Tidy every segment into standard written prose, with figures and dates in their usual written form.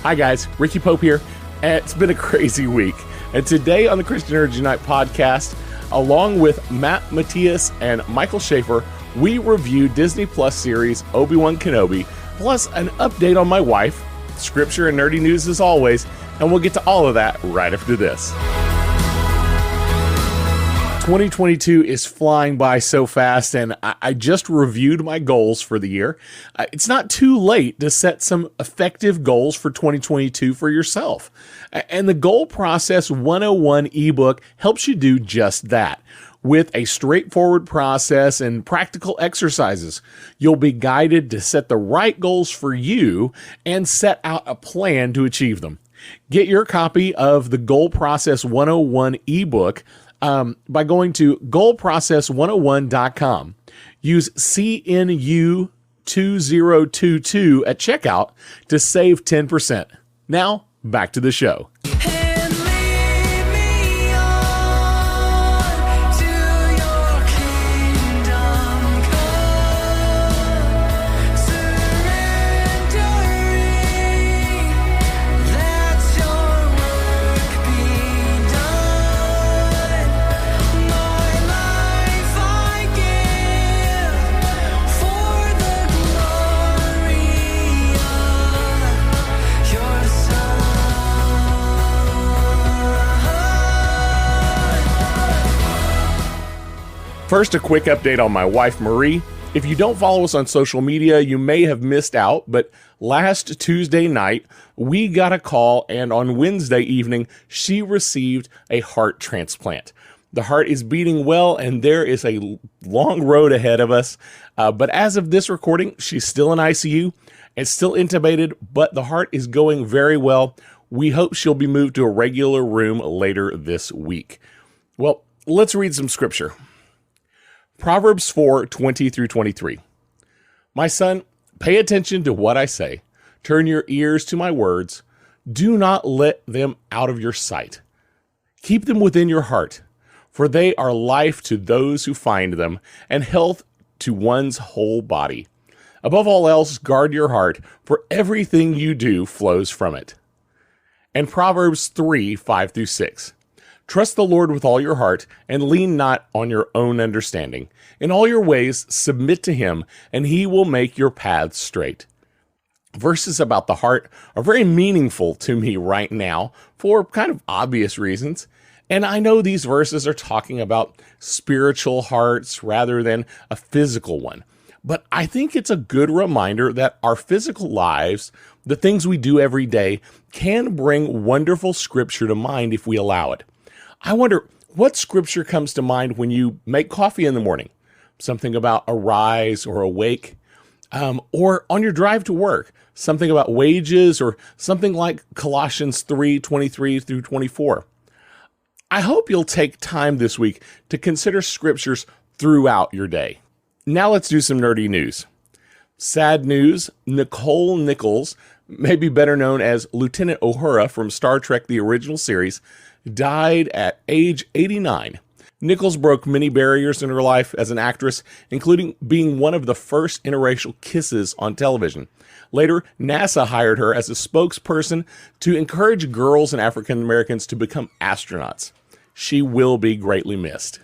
Hi guys, Ricky Pope here. It's been a crazy week. And today on the Christian Energy Night podcast, along with Matt Matias and Michael Schaefer, we review Disney Plus series Obi-Wan Kenobi, plus an update on my wife, scripture and nerdy news as always, and we'll get to all of that right after this. 2022 is flying by so fast, and I just reviewed my goals for the year. It's not too late to set some effective goals for 2022 for yourself. And the Goal Process 101 ebook helps you do just that. With a straightforward process and practical exercises, you'll be guided to set the right goals for you and set out a plan to achieve them. Get your copy of the Goal Process 101 ebook by going to goalprocess101.com. Use CNU2022 at checkout to save 10%. Now, back to the show. First, a quick update on my wife, Marie. If you don't follow us on social media, you may have missed out, but last Tuesday night, we got a call, and on Wednesday evening, she received a heart transplant. The heart is beating well, and there is a long road ahead of us. But as of this recording, she's still in ICU and still intubated, but the heart is going very well. We hope she'll be moved to a regular room later this week. Well, let's read some scripture. Proverbs 4:20-23. My son, pay attention to what I say. Turn your ears to my words. Do not let them out of your sight. Keep them within your heart, for they are life to those who find them, and health to one's whole body. Above all else, guard your heart, for everything you do flows from it. And Proverbs 3:5-6. Trust the Lord with all your heart, and lean not on your own understanding. In all your ways, submit to him, and he will make your paths straight. Verses about the heart are very meaningful to me right now for kind of obvious reasons. And I know these verses are talking about spiritual hearts rather than a physical one. But I think it's a good reminder that our physical lives, the things we do every day, can bring wonderful scripture to mind if we allow it. I wonder, what scripture comes to mind when you make coffee in the morning? Something about arise or awake, or on your drive to work, something about wages, or something like Colossians 3:23-24. I hope you'll take time this week to consider scriptures throughout your day. Now let's do some nerdy news. Sad news, Nicole Nichols, maybe better known as Lieutenant Uhura from Star Trek the original series, died at age 89. Nichols broke many barriers in her life as an actress, including being one of the first interracial kisses on television. Later, NASA hired her as a spokesperson to encourage girls and African Americans to become astronauts. She will be greatly missed.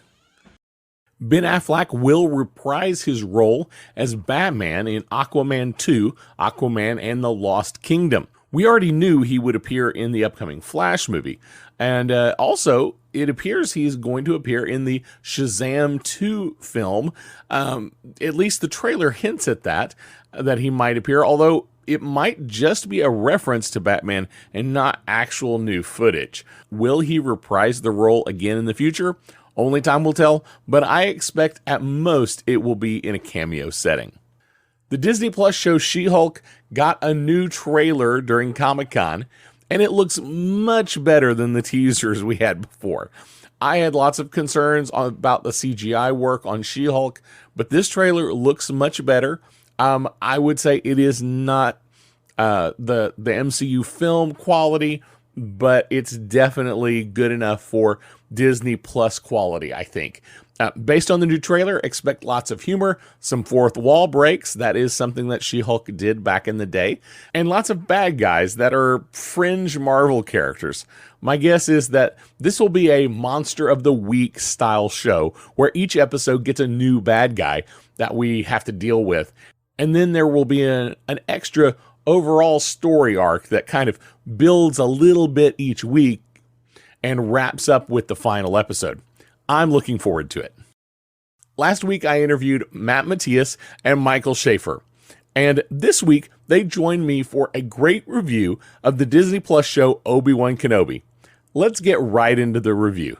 Ben Affleck will reprise his role as Batman in Aquaman 2, Aquaman and the Lost Kingdom. We already knew he would appear in the upcoming Flash movie. And also, it appears he's going to appear in the Shazam 2 film. At least the trailer hints at that he might appear, although it might just be a reference to Batman and not actual new footage. Will he reprise the role again in the future? Only time will tell, but I expect at most it will be in a cameo setting. The Disney Plus show She-Hulk got a new trailer during Comic-Con, and it looks much better than the teasers we had before. I had lots of concerns about the CGI work on She-Hulk, but this trailer looks much better. I would say it is not the MCU film quality, but it's definitely good enough for Disney Plus quality, I think. Based on the new trailer, expect lots of humor, some fourth wall breaks. That is something that She-Hulk did back in the day. And lots of bad guys that are fringe Marvel characters. My guess is that this will be a Monster of the Week style show where each episode gets a new bad guy that we have to deal with. And then there will be an extra overall story arc that kind of builds a little bit each week and wraps up with the final episode. I'm looking forward to it. Last week, I interviewed Matt Matias and Michael Schaefer. And this week, they joined me for a great review of the Disney Plus show Obi-Wan Kenobi. Let's get right into the review.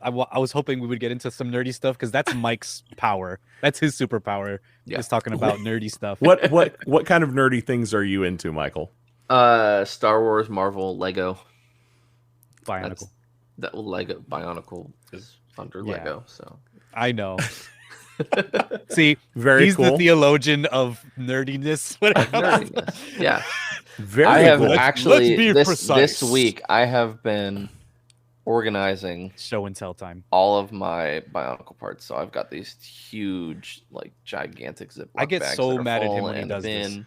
I was hoping we would get into some nerdy stuff because that's Mike's power. That's his superpower. Yeah. Is talking about nerdy stuff. What kind of nerdy things are you into, Michael? Star Wars, Marvel, Lego. Bionicle. That Lego Bionicle is under Lego, so I know. See, very he's cool. The theologian of nerdiness. Nerdiness. Yeah. Very I have cool. actually this week I have been organizing show and tell time. All of my Bionicle parts. So I've got these huge, like gigantic Ziploc I get bags so mad at him when he does this.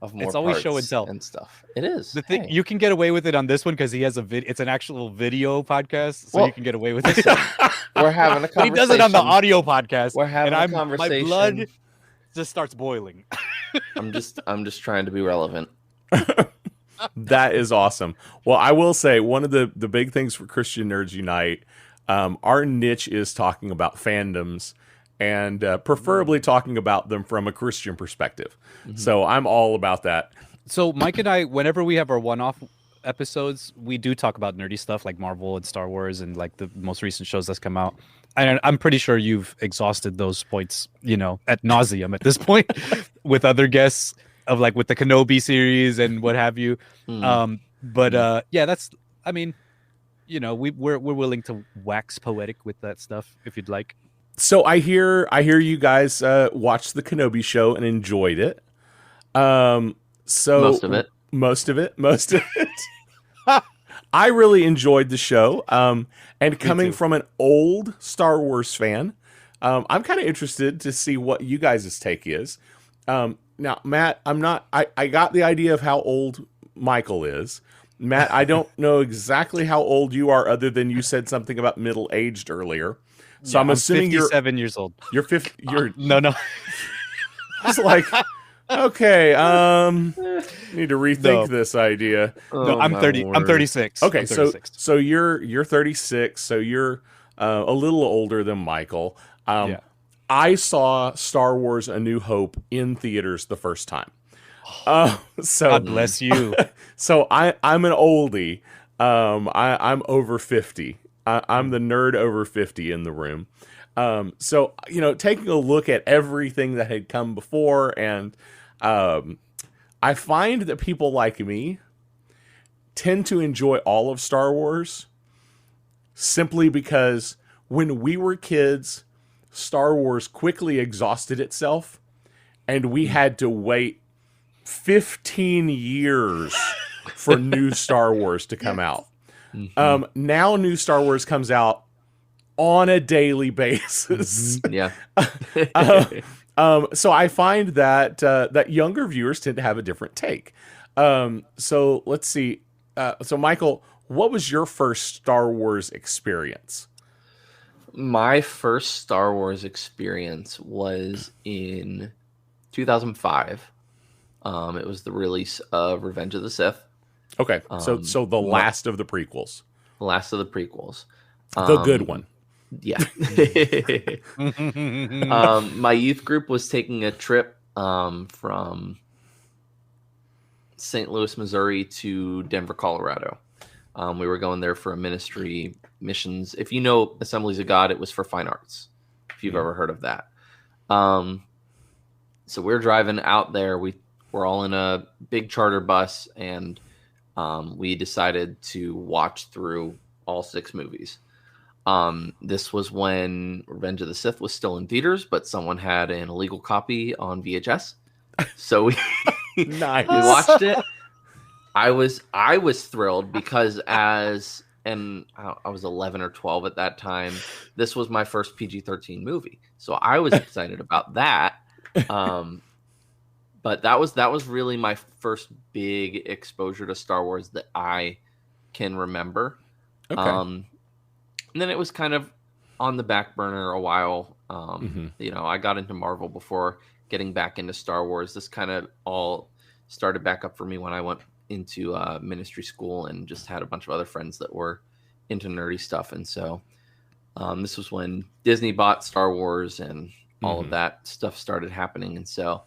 Of more it's always show and tell and stuff. It is. The thing you can get away with it on this one because he has it's an actual video podcast, so you can get away with it. We're having a conversation. He does it on the audio podcast. We're having a conversation. My blood just starts boiling. I'm just trying to be relevant. That is awesome. Well, I will say one of the big things for Christian Nerds Unite, our niche is talking about fandoms and preferably talking about them from a Christian perspective. Mm-hmm. So I'm all about that. So Mike and I, whenever we have our one-off episodes, we do talk about nerdy stuff like Marvel and Star Wars and like the most recent shows that's come out. And I'm pretty sure you've exhausted those points, ad nauseum at this point with other guests of like with the Kenobi series and what have you. That's, I mean, we're willing to wax poetic with that stuff if you'd like. So I hear you guys watched the Kenobi show and enjoyed it. So most of it. I really enjoyed the show. And coming from an old Star Wars fan, I'm kind of interested to see what you guys' take is. Now, Matt, I got the idea of how old Michael is. Matt, I don't know exactly how old you are other than you said something about middle-aged earlier. So I'm assuming 57 years old. You're 50. You're no. It's like, okay, need to rethink this idea. No, I'm 30. I'm 36. Okay, I'm 36. So you're 36. So you're a little older than Michael. I saw Star Wars: A New Hope in theaters the first time. So God bless you. So I'm an oldie. I'm over 50. I'm the nerd over 50 in the room. So, taking a look at everything that had come before, and I find that people like me tend to enjoy all of Star Wars simply because when we were kids, Star Wars quickly exhausted itself, and we had to wait 15 years for new Star Wars to come out. Mm-hmm. Now new Star Wars comes out on a daily basis. Mm-hmm. Yeah. So I find that that younger viewers tend to have a different take. So let's see. So Michael, what was your first Star Wars experience? My first Star Wars experience was in 2005. It was the release of Revenge of the Sith. Okay, so the last of the prequels. The last of the prequels. The good one. Yeah. My youth group was taking a trip from St. Louis, Missouri to Denver, Colorado. We were going there for a ministry missions. If you know Assemblies of God, it was for fine arts, if you've ever heard of that. So we're driving out there. We're all in a big charter bus, and we decided to watch through all 6 movies. This was when Revenge of the Sith was still in theaters, but someone had an illegal copy on VHS. So we, nice. we watched it. I was thrilled because as and I was 11 or 12 at that time. This was my first PG-13 movie, so I was excited about that. But that was really my first big exposure to Star Wars that I can remember. Okay. And then it was kind of on the back burner a while. You know, I got into Marvel before getting back into Star Wars. This kind of all started back up for me when I went into ministry school and just had a bunch of other friends that were into nerdy stuff. And so this was when Disney bought Star Wars and all of that stuff started happening. And so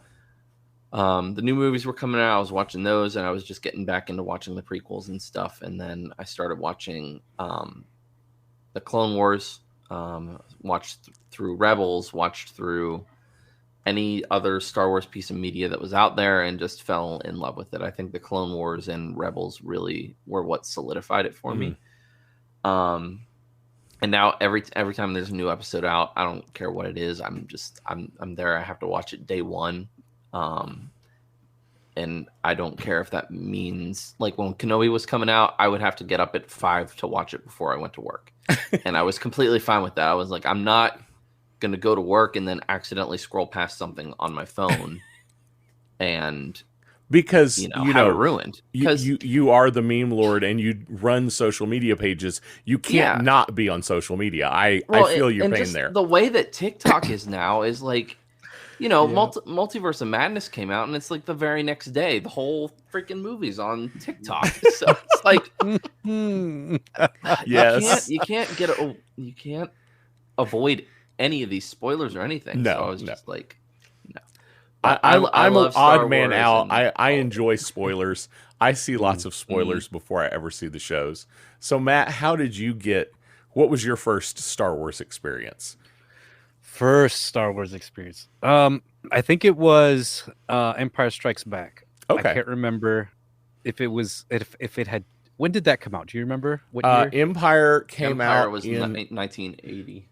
the new movies were coming out. I was watching those, and I was just getting back into watching the prequels and stuff. And then I started watching the Clone Wars, watched through Rebels, watched through any other Star Wars piece of media that was out there, and just fell in love with it. I think the Clone Wars and Rebels really were what solidified it for me. And now every time there's a new episode out, I don't care what it is. I'm there. I have to watch it day one. And I don't care if that means, like, when Kenobi was coming out, I would have to get up at 5 to watch it before I went to work. And I was completely fine with that. I was like, I'm not going to go to work and then accidentally scroll past something on my phone and because you know it ruined. Because you are the meme lord and you run social media pages. You can't not be on social media. I feel your pain there. The way that TikTok is now is like, you know, Multiverse of Madness came out, and it's like the very next day, the whole freaking movie's on TikTok. So it's like, you can't avoid any of these spoilers or anything. No, so I was just like, no. I'm an Star odd man Wars out. I enjoy spoilers. I see lots of spoilers before I ever see the shows. So Matt, what was your first Star Wars experience? First Star Wars experience. I think it was Empire Strikes Back. Okay. I can't remember if it had. When did that come out? Do you remember what year? Empire came out was in 1980.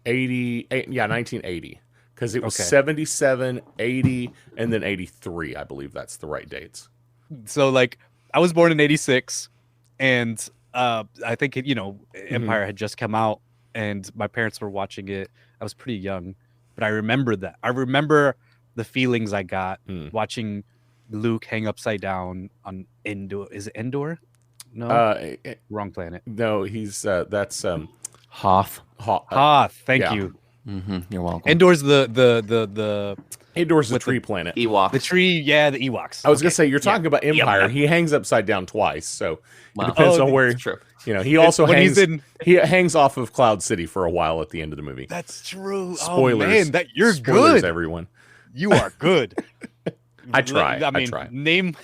1980. Because it was 77, 80, and then 83. I believe that's the right dates. So, like, I was born in 86, and I think Empire had just come out, and my parents were watching it. I was pretty young, but I remember that. I remember the feelings I got watching Luke hang upside down on Endor. Is it Endor? No, wrong planet. No, he's that's Hoth. Hoth. Thank you. Mm-hmm. You're welcome. Endor's the Endor's the tree planet. Ewoks. The tree, the Ewoks. I was gonna say you're talking about Empire. Yep. He hangs upside down twice, so it depends on where. True. You know, he also he hangs off of Cloud City for a while at the end of the movie. That's true. Spoilers. Oh, man, you're Spoilers, good. Everyone. You are good. I try. I mean, try. Name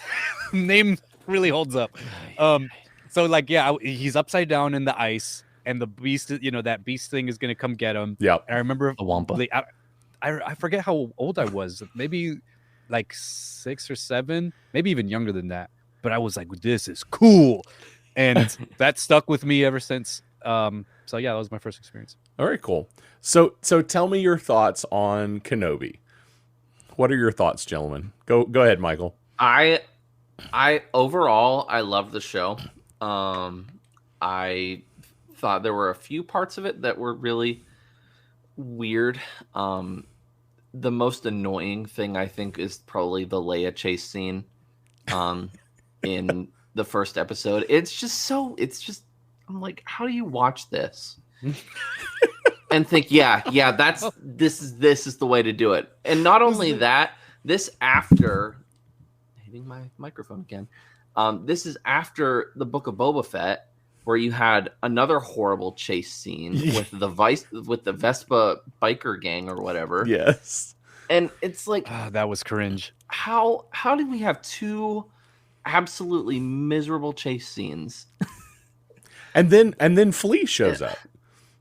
really holds up. So like, he's upside down in the ice, and the beast, that beast thing is gonna come get him. Yeah. I remember the Wampa. I forget how old I was. Maybe like 6 or 7, maybe even younger than that. But I was like, this is cool, and that stuck with me ever since. So yeah, that was my first experience. Very cool. So tell me your thoughts on Kenobi. What are your thoughts, gentlemen? Go ahead, Michael. I overall I love the show. I thought there were a few parts of it that were really weird. The most annoying thing I think is probably the Leia chase scene in the first episode. It's just I'm like, how do you watch this and think, this is the way to do it? And not only that, this after hitting my microphone again. This is after the Book of Boba Fett, where you had another horrible chase scene with the Vespa biker gang or whatever. Yes. And it's like, that was cringe. How did we have 2 absolutely miserable chase scenes? and then Flea shows up.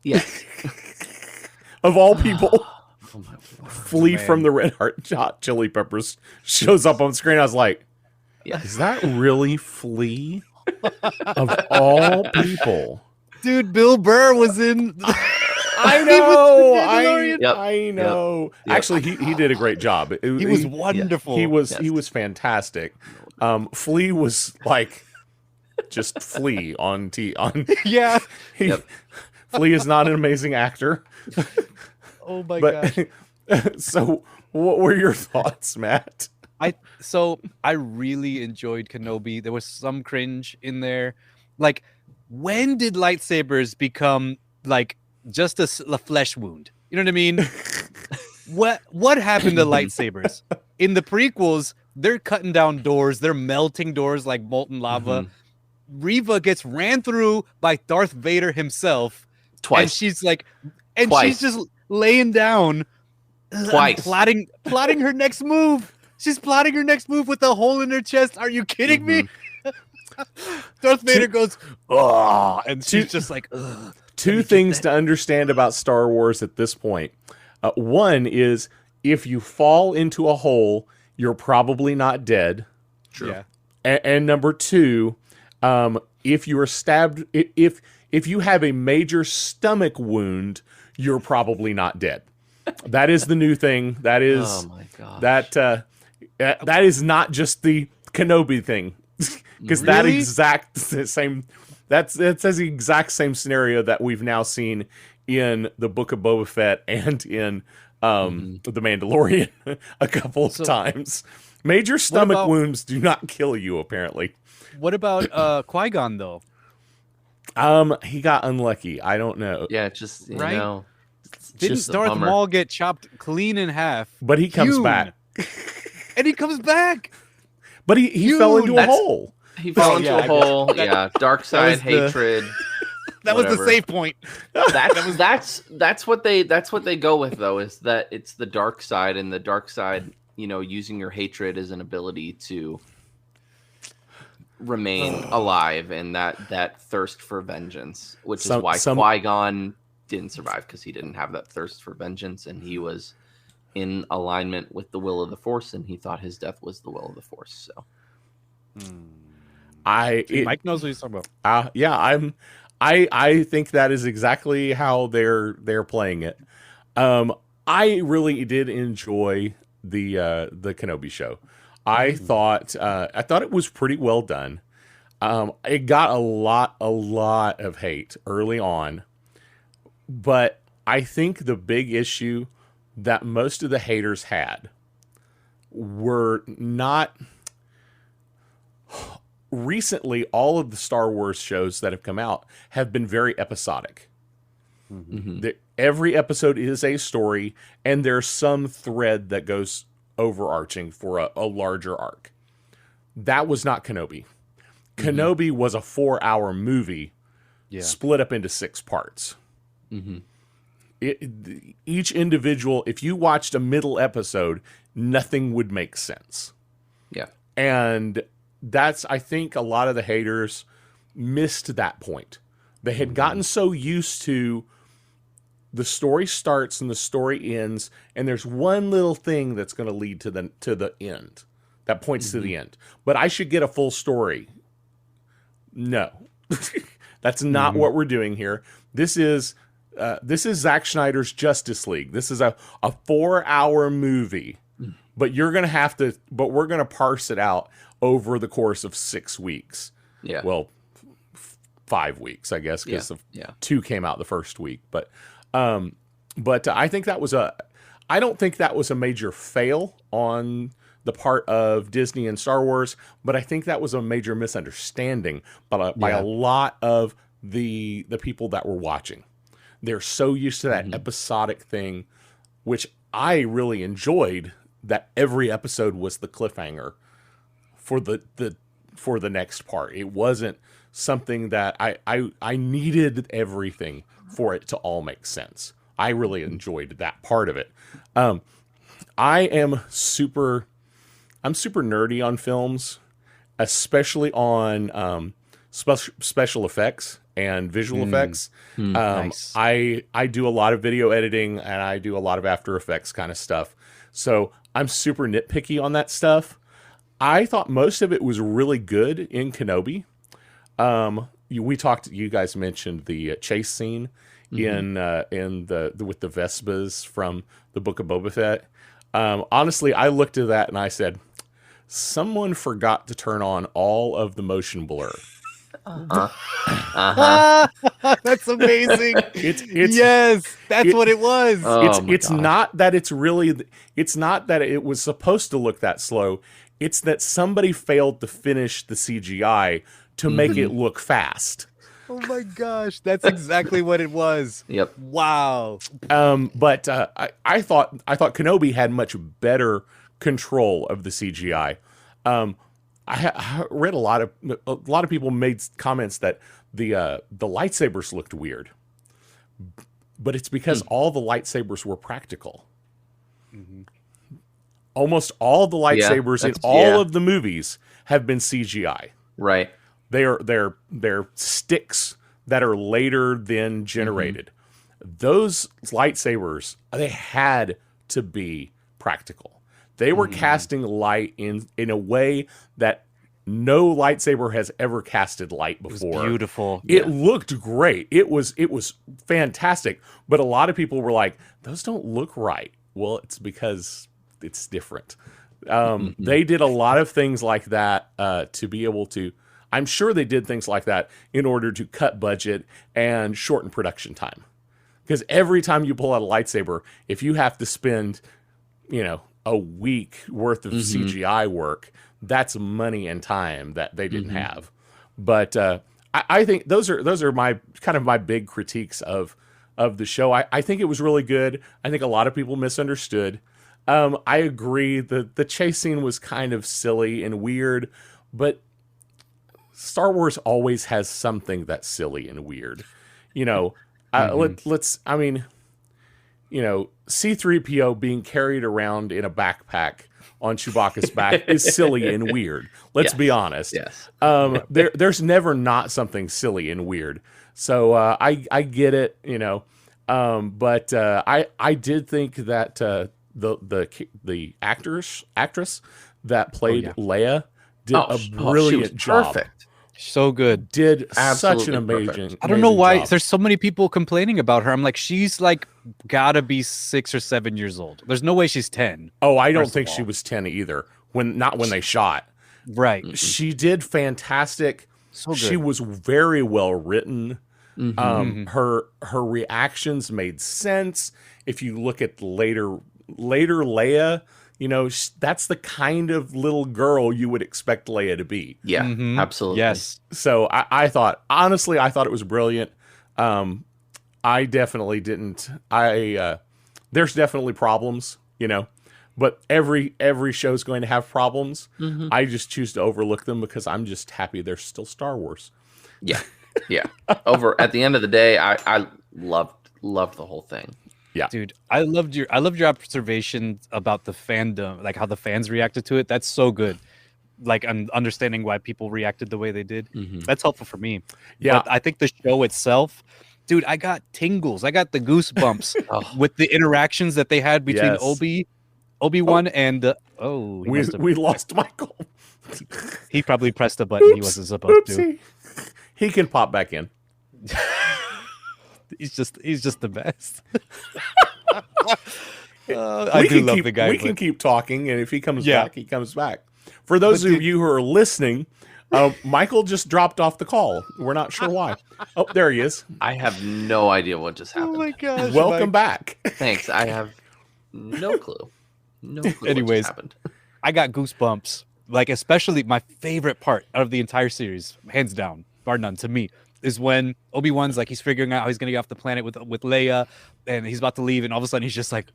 Yes. Of all people. Flea from the Red Hot Chili Peppers shows up on screen. I was like, is that really Flea? Of all people. Dude, Bill Burr was in... I know. I know. Yep. Actually, he did a great job. He was wonderful. He was fantastic. Flea was like just Flea on Yeah. Yep. Flea is not an amazing actor. Oh my gosh. So what were your thoughts, Matt? So I really enjoyed Kenobi. There was some cringe in there. Like, when did lightsabers become like just a flesh wound? You know what I mean? What happened to lightsabers? In the prequels, they're cutting down doors, they're melting doors like molten lava. Reva gets ran through by Darth Vader himself. Twice. And she's like, and Twice. she's just laying down, Twice. plotting her next move. She's plotting her next move with a hole in her chest. Are you kidding me? Darth Vader goes, oh, and she's just like, ugh. Two things to understand about Star Wars at this point. One is, if you fall into a hole, you're probably not dead. True. Yeah. And number two, if you are stabbed, if you have a major stomach wound, you're probably not dead. That is the new thing. That is, oh my gosh. that is not just the Kenobi thing, because that exact same, that says the exact same scenario that we've now seen in the Book of Boba Fett and in The Mandalorian a couple of times. Major stomach wounds do not kill you, apparently. What about Qui-Gon though? He got unlucky. I don't know. Yeah, just you Right? know, Didn't just a Darth bummer. Maul get chopped clean in half? But he comes Hewn. back. And he comes back. But he fell into a That's- hole. He fell into yeah, a I hole. Yeah, dark side was the- hatred. That was the Whatever. save point. That's what they go with though, is that it's the dark side, and the dark side, you know, using your hatred as an ability to remain alive, and that thirst for vengeance, which is why Qui-Gon didn't survive, because he didn't have that thirst for vengeance, and he was in alignment with the will of the Force, and he thought his death was the will of the Force. So Mike knows what he's talking about. Yeah, I think that is exactly how they're playing it. I really did enjoy the Kenobi show. I thought it was pretty well done. It got a lot of hate early on, but I think the big issue that most of the haters had were not. Recently, all of the Star Wars shows that have come out have been very episodic. Every episode is a story, and there's some thread that goes overarching for a larger arc. That was not Kenobi. Kenobi was a 4-hour movie split up into 6 parts. Each individual, if you watched a middle episode, nothing would make sense. yeah, And that's, I think a lot of the haters missed that point. They had gotten so used to the story starts and the story ends, and there's one little thing that's going to lead to the end that points to the end. But I should get a full story. No, that's not what we're doing here. This is Zack Snyder's Justice League. This is a 4-hour movie, but we're going to parse it out over the course of 6 weeks. yeah. Well, 5 weeks, I guess, because Yeah. 2 came out the first week. But I think I don't think that was a major fail on the part of Disney and Star Wars, but I think that was a major misunderstanding by a lot of the people that were watching. They're so used to that episodic thing, which I really enjoyed, that every episode was the cliffhanger for the next part. It wasn't something that I needed everything for it to all make sense. I really enjoyed that part of it. I'm super nerdy on films, especially on special effects and visual effects. Nice. I do a lot of video editing, and I do a lot of After Effects kind of stuff. So I'm super nitpicky on that stuff. I thought most of it was really good in Kenobi. You guys mentioned the chase scene in the with the Vespas from the Book of Boba Fett. Honestly, I looked at that and I said, someone forgot to turn on all of the motion blur. That's amazing. It's yes, that's what it was. It's not that it's not that it was supposed to look that slow. It's that somebody failed to finish the CGI to make it look fast. Oh my gosh, that's exactly what it was. Yep. Wow. But I thought Kenobi had much better control of the CGI. I read a lot of people made comments that the lightsabers looked weird, but it's because all the lightsabers were practical. Almost all the lightsabers in all of the movies have been CGI. Right. They're sticks that are later then generated. Those lightsabers, they had to be practical. They were casting light in a way that no lightsaber has ever casted light before. It was beautiful. It looked great. It was fantastic. But a lot of people were like, those don't look right. Well, it's because it's different. They did a lot of things like that to be able to. I'm sure they did things like that in order to cut budget and shorten production time. Because every time you pull out a lightsaber, if you have to spend, a week worth of CGI work, that's money and time that they didn't have. But I think those are my kind of my big critiques of the show. I think it was really good. I think a lot of people misunderstood. I agree that the chase scene was kind of silly and weird, but Star Wars always has something that's silly and weird. C-3PO being carried around in a backpack on Chewbacca's back is silly and weird. Let's be honest. Yes. There's never not something silly and weird. So I get it, but I did think that the actress that played Leia did a brilliant job. Perfect. So good. Did Absolutely such an amazing perfect. I don't know why job. there's so many people complaining about her. I'm like, she's like gotta be 6 or 7 years old. There's no way she's 10. Oh, I don't think she was 10 either. When they shot. Right. She did fantastic. So good. She was very well written. Her reactions made sense. If you look at later Leia, that's the kind of little girl you would expect Leia to be. Yeah, absolutely. Yes. So I thought it was brilliant. I definitely didn't. There's definitely problems, but every show's going to have problems. I just choose to overlook them because I'm just happy they're still Star Wars. Yeah. At the end of the day, I loved the whole thing. Yeah, dude, I loved your observation about the fandom, like how the fans reacted to it. That's so good. Like, I'm understanding why people reacted the way they did. That's helpful for me. Yeah, but I think the show itself, dude, I got tingles. I got the goosebumps with the interactions that they had between Obi-Wan and we lost Michael. He probably pressed a button he wasn't supposed to. He can pop back in. He's just the best. I do love the guy. We can keep talking, and if he comes back, he comes back. For those of you who are listening, Michael just dropped off the call. We're not sure why. Oh, there he is. I have no idea what just happened. Oh my gosh! Welcome back. Thanks. I have no clue. No clue. Anyways, what just happened. I got goosebumps. Like, especially my favorite part of the entire series, hands down, bar none, to me, is when Obi-Wan's like, he's figuring out how he's gonna get off the planet with Leia, and he's about to leave, and all of a sudden he's just like,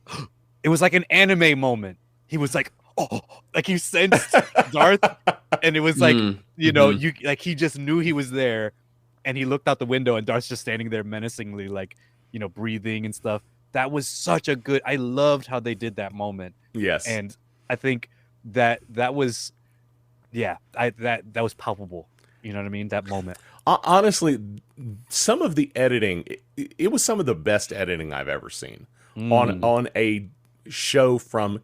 it was like an anime moment. He was like, oh, like he sensed Darth, and it was like, you like he just knew he was there, and he looked out the window, and Darth's just standing there menacingly, like, breathing and stuff. That was such a good. I loved how they did that moment. Yes, and I think that was, that was palpable. You know what I mean? That moment. Honestly, some of the editing, it was some of the best editing I've ever seen on a show from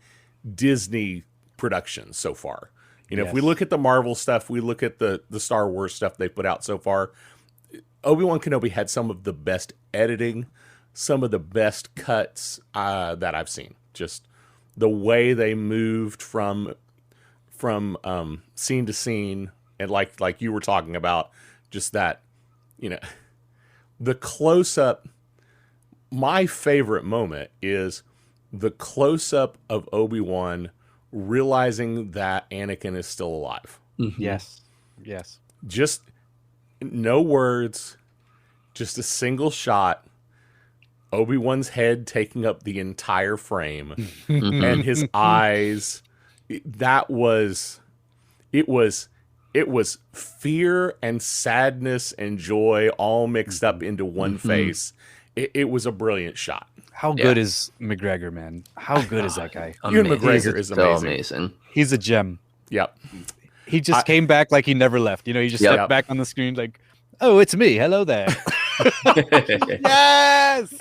Disney Productions so far. If we look at the Marvel stuff, we look at the Star Wars stuff they put out so far, Obi-Wan Kenobi had some of the best editing, some of the best cuts that I've seen. Just the way they moved from scene to scene, and like you were talking about, just that, the close up. My favorite moment is the close up of Obi-Wan realizing that Anakin is still alive. Mm-hmm. Yes. Just no words, just a single shot. Obi-Wan's head taking up the entire frame and his eyes. It was fear and sadness and joy all mixed up into one face. It was a brilliant shot. How good is McGregor, man? How good is that guy? Ewan McGregor is amazing. He's a gem. Yep. He just came back like he never left. He just stepped back on the screen like, oh, it's me. Hello there. Yes.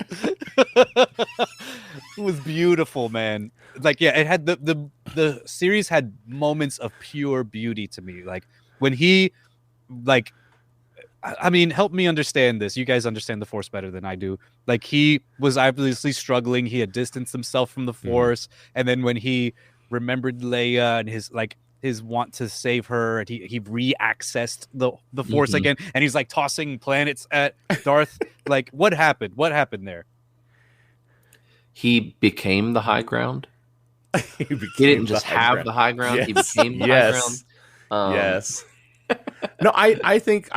It was beautiful, man. Like, yeah, it had the series had moments of pure beauty to me. Like when he, like, I mean, help me understand this. You guys understand the Force better than I do. Like, he was obviously struggling. He had distanced himself from the Force, and then when he remembered Leia and his want to save her, and he re-accessed the Force again, and he's like tossing planets at Darth. Like, what happened? What happened there? He became the high ground. He didn't just have the high ground. Yes. He became the high ground. Yes. No, I think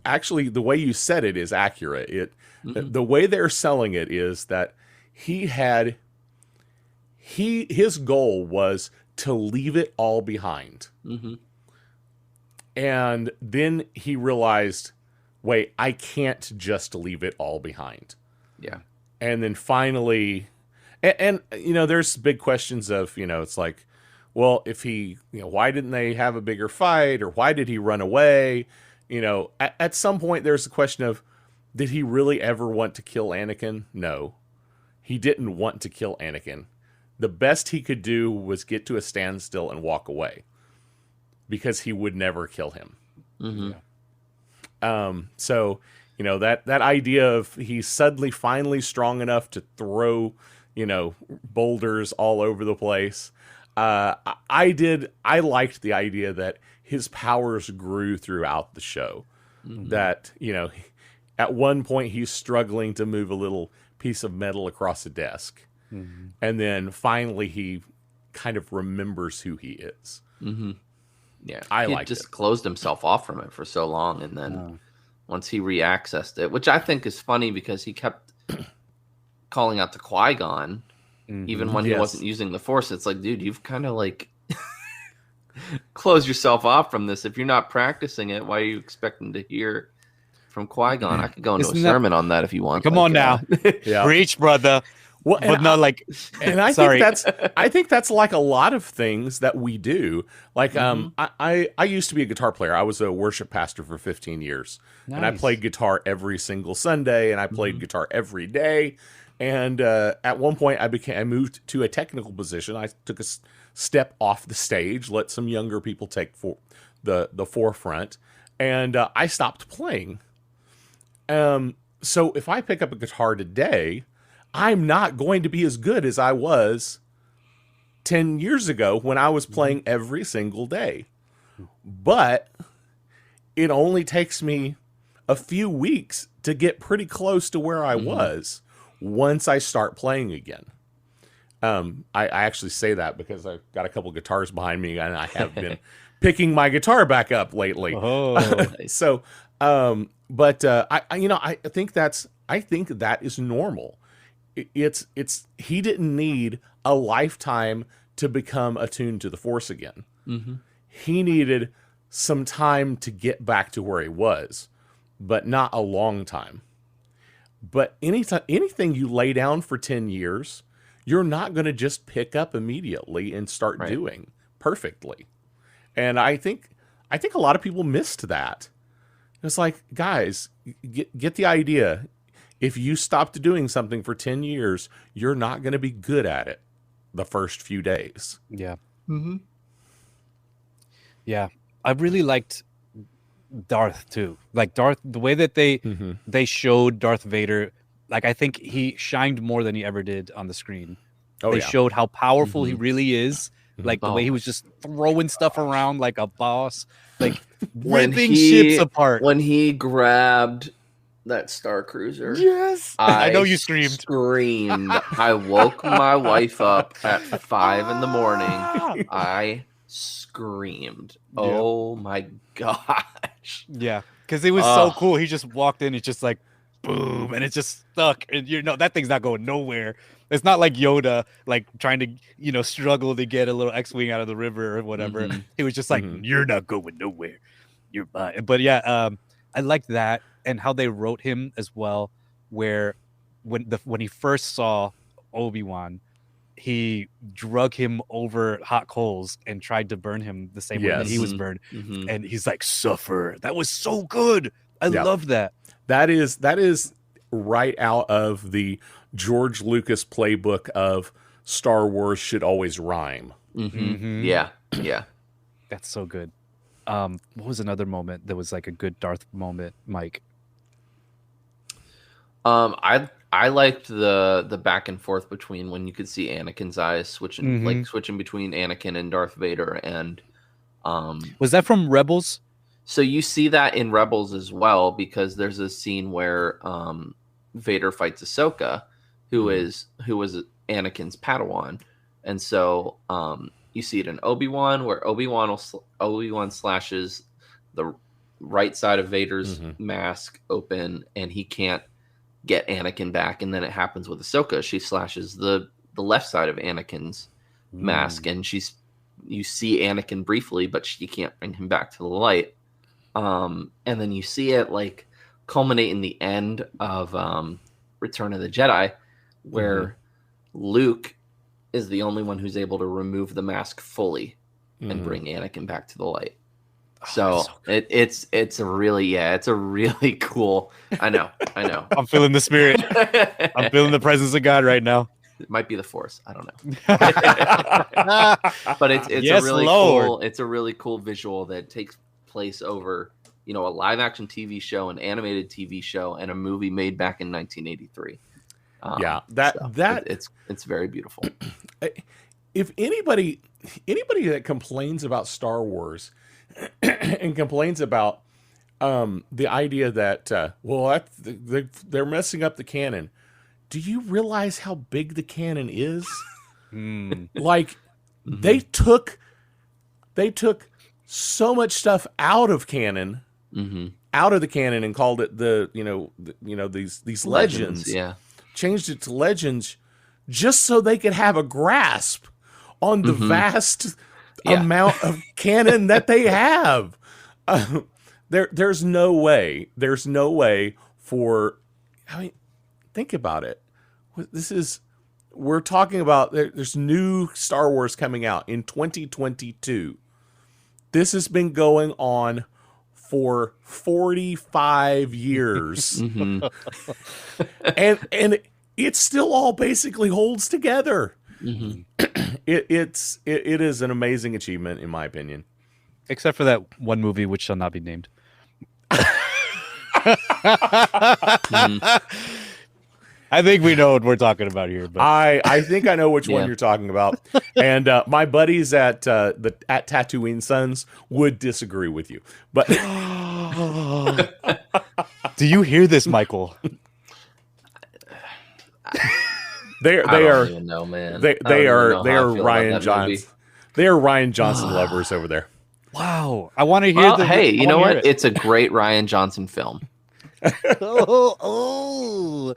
actually the way you said it is accurate. The way they're selling it is that his goal was to leave it all behind. And then he realized, wait, I can't just leave it all behind. Yeah. And then finally, and there's big questions of, it's like, well, if he, why didn't they have a bigger fight, or why did he run away? At some point there's a question of, did he really ever want to kill Anakin? No, he didn't want to kill Anakin. The best he could do was get to a standstill and walk away, because he would never kill him. So, that idea of he's suddenly finally strong enough to throw, boulders all over the place. I liked the idea that his powers grew throughout the show. That, at one point he's struggling to move a little piece of metal across a desk. And then finally he kind of remembers who he is. Yeah. He just closed himself off from it for so long. And then once he re-accessed it, which I think is funny because he kept calling out to Qui-Gon. Even when he wasn't using the Force, it's like, dude, you've kind of like closed yourself off from this. If you're not practicing it, why are you expecting to hear from Qui-Gon? I could go into a sermon on that if you want. Come on now. Preach, brother. Well, but not like, and I think that's like a lot of things that we do. Like, I used to be a guitar player. I was a worship pastor for 15 years, and I played guitar every single Sunday, and I played guitar every day. And at one point, I moved to a technical position. I took a step off the stage, let some younger people take the forefront, and I stopped playing. So if I pick up a guitar today, I'm not going to be as good as I was 10 years ago when I was playing every single day. But it only takes me a few weeks to get pretty close to where I was once I start playing again. I actually say that because I've got a couple guitars behind me, and I have been picking my guitar back up lately. So, I think that is normal. He didn't need a lifetime to become attuned to the Force again. He needed some time to get back to where he was, but not a long time. But anything you lay down for 10 years, you're not going to just pick up immediately and start doing perfectly. And I think a lot of people missed that. It's like, guys, get the idea. If you stopped doing something for 10 years, you're not going to be good at it the first few days. Yeah. Yeah. I really liked Darth too. Like Darth, the way that they showed Darth Vader, like I think he shined more than he ever did on the screen. They showed how powerful he really is, Like the way he was just throwing stuff around like a boss, like When ripping ships apart. When he grabbed that Star Cruiser, Yes, I know you screamed. Screamed. I woke my wife up at 5 in the morning. I screamed. Yeah. Oh my gosh! Yeah, because it was so cool. He just walked in. It's just like boom, and it just stuck. And that thing's not going nowhere. It's not like Yoda, like trying to struggle to get a little X-wing out of the river or whatever. Mm-hmm. He was just like, "You're not going nowhere. You're mine." But yeah, I liked that and how they wrote him as well. Where when he first saw Obi-Wan, he drug him over hot coals and tried to burn him the same way that he was burned. Mm-hmm. And he's like, "Suffer." That was so good. I love that. That is right out of the George Lucas playbook of Star Wars should always rhyme. Mm-hmm. Yeah. That's so good. What was another moment that was like a good Darth moment, Mike? I liked the back and forth between when you could see Anakin's eyes switching between Anakin and Darth Vader, and was that from Rebels? So you see that in Rebels as well, because there's a scene where Vader fights Ahsoka, who was Anakin's Padawan, and so you see it in Obi-Wan, where Obi-Wan slashes the right side of Vader's mask open, and he can't get Anakin back, and then it happens with Ahsoka. She slashes the left side of Anakin's mask, and you see Anakin briefly, but she can't bring him back to the light. And then you see it like culminate in the end of Return of the Jedi, where Luke is the only one who's able to remove the mask fully and bring Anakin back to the light. So it's a really cool. I know. I'm feeling the spirit. I'm feeling the presence of God right now. It might be the Force. I don't know. But it's yes, a really Lord. cool. It's a really cool visual that takes place over a live action TV show, an animated TV show, and a movie made back in 1983. It's very beautiful. If anybody that complains about Star Wars and complains about the idea that they're messing up the canon, do you realize how big the canon is? Like they took so much stuff out of canon, out of the canon, and called it these legends. Yeah, changed it to legends just so they could have a grasp on the vast amount of canon that they have. There's no way for. I mean, think about it. We're talking about there's new Star Wars coming out in 2022. This has been going on for 45 years. And it still all basically holds together. It is an amazing achievement, in my opinion. Except for that one movie which shall not be named. I think we know what we're talking about here. But I think I know which one you're talking about. And my buddies at Tatooine Sons would disagree with you. But do you hear this, Michael? They are even know, man. They are Ryan Johnson. They are Ryan Johnson lovers over there. Wow. I want to hear hey, you know what? It's a great Ryan Johnson film. oh.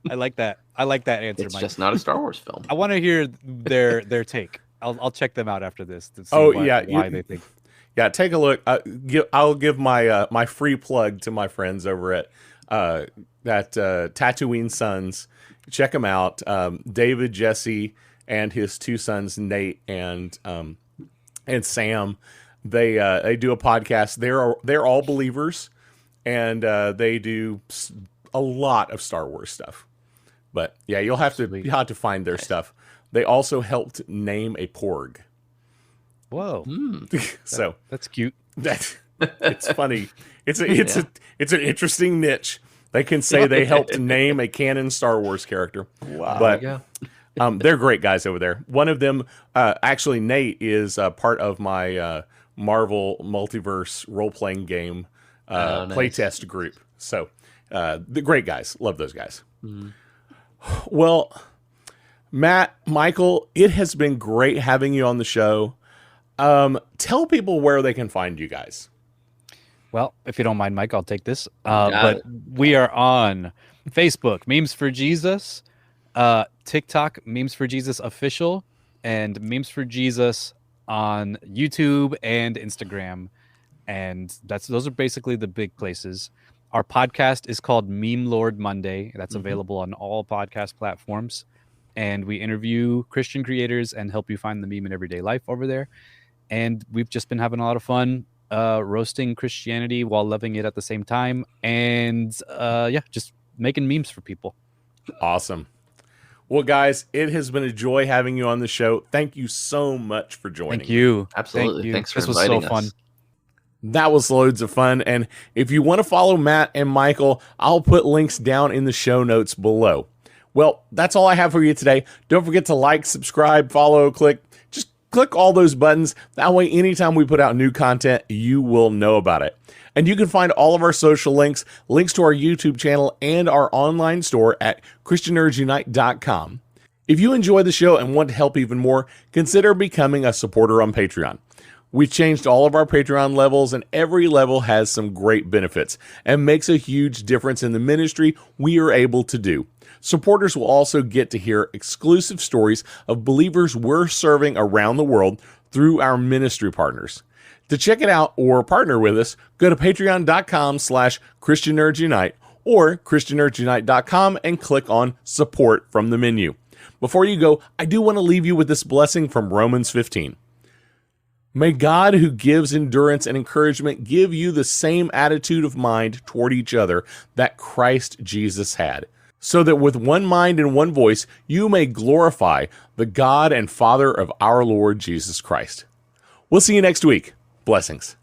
I like that. I like that answer, It's Mike. just not a Star Wars film. I want to hear their take. I'll check them out after this to see why they think. Yeah, take a look. I'll give my free plug to my friends over at Tatooine Sons. Check them out. David, Jesse, and his two sons, Nate and Sam. They do a podcast. They're all believers, and they do a lot of Star Wars stuff. But yeah, you'll have to find their stuff. They also helped name a porg. Whoa! So that's cute. It's funny. It's an interesting niche. They can say they helped name a canon Star Wars character. Wow! But They're great guys over there. One of them, actually, Nate is part of my Marvel Multiverse role-playing game Nice. playtest group. So, the great guys. Love those guys. Well, Matt, Michael, it has been great having you on the show. Tell people where they can find you guys. Well, if you don't mind, Mike, I'll take this. Got But it. we are on Facebook, Memes for Jesus, TikTok, Memes for Jesus Official, and Memes for Jesus on YouTube and Instagram. And those are basically the big places. Our podcast is called Meme Lord Monday. That's available on all podcast platforms. And we interview Christian creators and help you find the meme in everyday life over there. And we've just been having a lot of fun roasting Christianity while loving it at the same time. And just making memes for people. Awesome. Well, guys, it has been a joy having you on the show. Thank you so much for joining. Thank you. Absolutely. Thank you. Thanks for This was inviting so fun. us. That was loads of fun. And if you want to follow Matt and Michael, I'll put links down in the show notes below. Well, that's all I have for you today. Don't forget to like, subscribe, follow, just click all those buttons. That way, anytime we put out new content, you will know about it. And you can find all of our social links to our YouTube channel, and our online store at ChristianNerdsUnite.com. If you enjoy the show and want to help even more, consider becoming a supporter on Patreon. We've changed all of our Patreon levels, and every level has some great benefits and makes a huge difference in the ministry we are able to do. Supporters will also get to hear exclusive stories of believers we're serving around the world through our ministry partners. To check it out or partner with us, go to patreon.com/ChristianNerdsUnite or ChristianNerdsUnite.com and click on support from the menu. Before you go, I do want to leave you with this blessing from Romans 15. May God, who gives endurance and encouragement, give you the same attitude of mind toward each other that Christ Jesus had, so that with one mind and one voice you may glorify the God and Father of our Lord Jesus Christ. We'll see you next week. Blessings.